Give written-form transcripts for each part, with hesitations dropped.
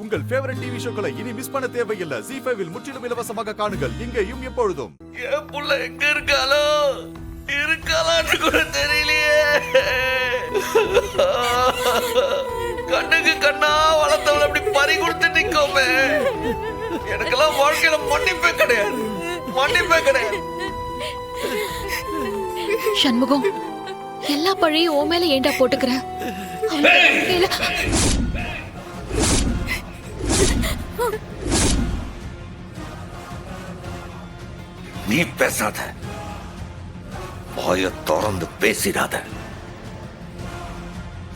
உங்கள் favourite TV ஷோக்களை இனி miss பண்ண தேவையில்லை. ZEE5 இல் முற்றிலும் இலவசமாக காணுங்கள். இங்கேயும் எப்பொழுதும். என் புள்ள எங்க இருக்காளோ இருக்காளான்னு கூட தெரியலையே. கண்ணுக்கு கண்ணா வளர்த்தவளை அப்படி பறி கொடுத்து நிக்கோமே. எனக்கெல்லாம் வாழ்க்கையில மன்னிப்பே கிடையாது, மன்னிப்பே கிடையாது. சண்முகம், எல்லா பழையும் ஓ மேல ஏண்டா போட்டுக்கிற? நீ பேசாத, வாய திறந்து பேசிடாத.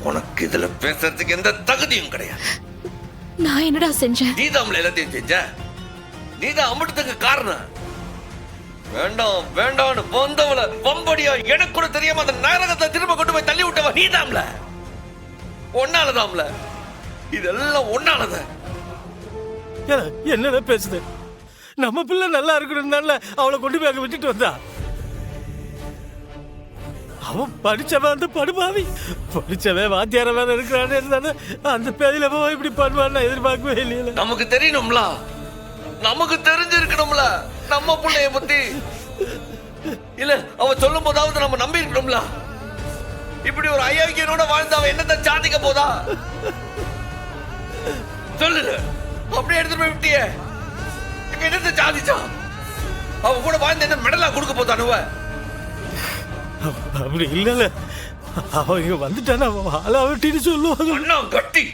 உனக்கு இதுல பேசுறதுக்கு எந்த தகுதியும் கிடையாது. நான் என்னடா செஞ்சேன்? நீதான் எல்லாத்தையும் செஞ்ச, நீதான் அமிர்தத்துக்கு காரணம். வேண்டாம் வேண்டாம்னு வந்தவள வம்படியா எனக்கு கூட தெரியாம அந்த நரகத்தை திரும்ப கொண்டு போய் தள்ளி விட்டவ நீதாம்ல, ஒன்னாலதாம்ல. இதெல்லாம் ஒன்னாலதான். என்னடா பேசுது? நம்ம பிள்ளை நல்லா இருக்கணும்னால அவளை கொண்டு போய் அங்க விட்டுட்டு வந்தா. அவன் படிச்சவன், அந்த படுபாவி படிச்சவன் வாத்தியார வேலை இருக்கிறானே இருந்தானே அந்த பேதியில போய் இப்படி பண்ணுவான்னு எதிர்பார்க்கவே இல்லையில. நமக்கு தெரியணும்ல, நமக்கு தெரிஞ்சிருக்கணும்ல நம்ம பிள்ளைய பத்தி. இல்ல அவ சொல்லும் போதாவது நம்ம நம்பி இருக்கணும்ல. இப்படி ஒரு அயோக்கியனோட வாழ்ந்து அவ என்னத்தை சாதிக்க போதா சொல்லு. அப்படியே எடுத்துட்டு போய் விட்டியே, இப்ப என்னத்தை சாதிச்சா? அவ கூட வாழ்ந்து என்ன மெடலா கொடுக்க போதானுவ? அப்படி இல்ல, அவன் இங்க வந்துட்டான வாழா வெட்டின்னு சொல்லுவாங்க. அண்ணா கட்டி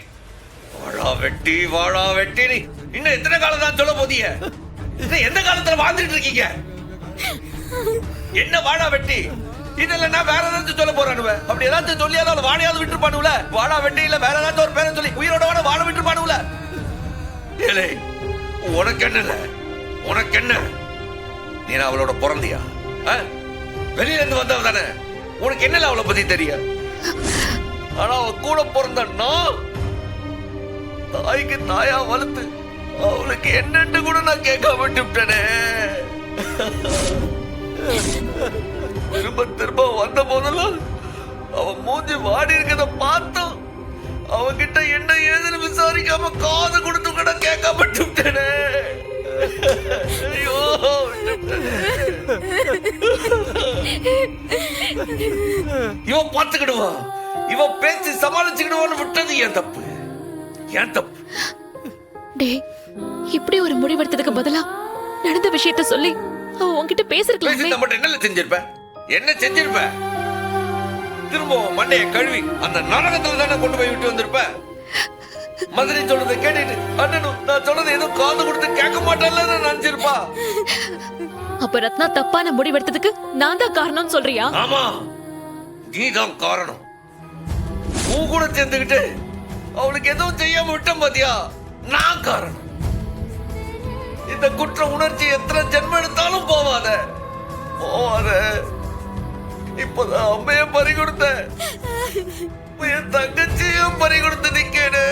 வாழா வெட்டி வாழா வெட்டி. நீ இன்னும் எத்தனை காலம் தான் சொல்ல போதிய? எந்த காலத்துல வாழ்ந்துட்டு இருக்கீங்க? என்ன வாழா வெட்டி? இதெல்லாம் நான் வேற ஏதாச்சும் சொல்ல போறானுவ. அப்படி ஏதாச்சும் சொல்லியாவது வாழையாவது விட்டுருப்பானுல. வாழா வெட்டி இல்ல வேற ஏதாச்சும் ஒரு பேரை சொல்லி உயிரோட வாழ விட்டுருப்பானுல. ஏலே உனக்கு என்ன, உனக்கு என்ன? நீ அவளோட பிறந்தியா? வெளியில இருந்து வந்தவ தானே, உனக்கு என்னல அவளை பத்தி தெரியும்? ஆனா அவ கூட பிறந்தா தாய்க்கு தாயா வளர்த்து அவளுக்கு என்னன்னு கூட நான் கேட்காம விட்டுட்டேனே. திரும்ப திரும்ப வந்த போதெல்லாம் அவ மூஞ்சி வாடி இருக்கத பார்த்தோம். அவகிட்ட என்ன ஏதுன்னு விசாரிக்காம காது கொடுத்து கூட கேட்காம விட்டுட்டேனே. ஐயோ, இவன் பார்த்துக்கிடுவா, இவன் பேச்சு சமாளிச்சுக்கிடுவான்னு விட்டது ஏன் தப்பு, ஏன் தப்பு? டே, இப்படி ஒரு முடிவெடுத்ததுக்கு பதிலா நடந்த விஷயத்த சொல்லி அவ உன்கிட்ட பேசிருக்கலாமே. என்ன செஞ்சிருப்ப, என்ன செஞ்சிருப்ப? திரும்ப மண்டைய கழுவி அந்த நரகத்துல தானே கொண்டு போய் விட்டு வந்திருப்ப. மதுரை சொல்றதை கேட்டுட்டு அண்ணனும் நான் சொல்றதை ஏதோ காது கொடுத்து கேட்க மாட்டேன்ல நினைச்சிருப்பா. அப்ப ரத்னா தப்பான முடிவெடுத்ததுக்கு நான் தான் காரணம் சொல்றியா? ஆமா, நீதான் காரணம். உன் கூட சேர்ந்துக்கிட்டு அவளுக்கு எதுவும் செய்யாம விட்டேன் பாத்தியா, நான் காரணம். இந்த குற்ற உணர்ச்சி எத்தனை ஜென்மம் எடுத்தாலும் போவாத, போவாத. இப்பதான் அம்மைய பறி கொடுத்த, என் தங்கச்சியும் பறி கொடுத்து நிக்கேனே.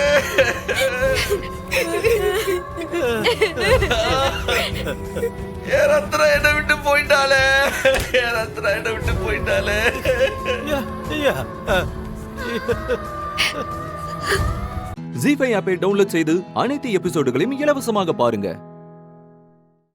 ரத்னா என்ன விட்டு போயிட்டாலே, ரத்னா என்ன விட்டு போயிட்டாலே. ZEE5 ஆப்பை டவுன்லோட் செய்து அனைத்து எபிசோடுகளையும் இலவசமாக பாருங்க.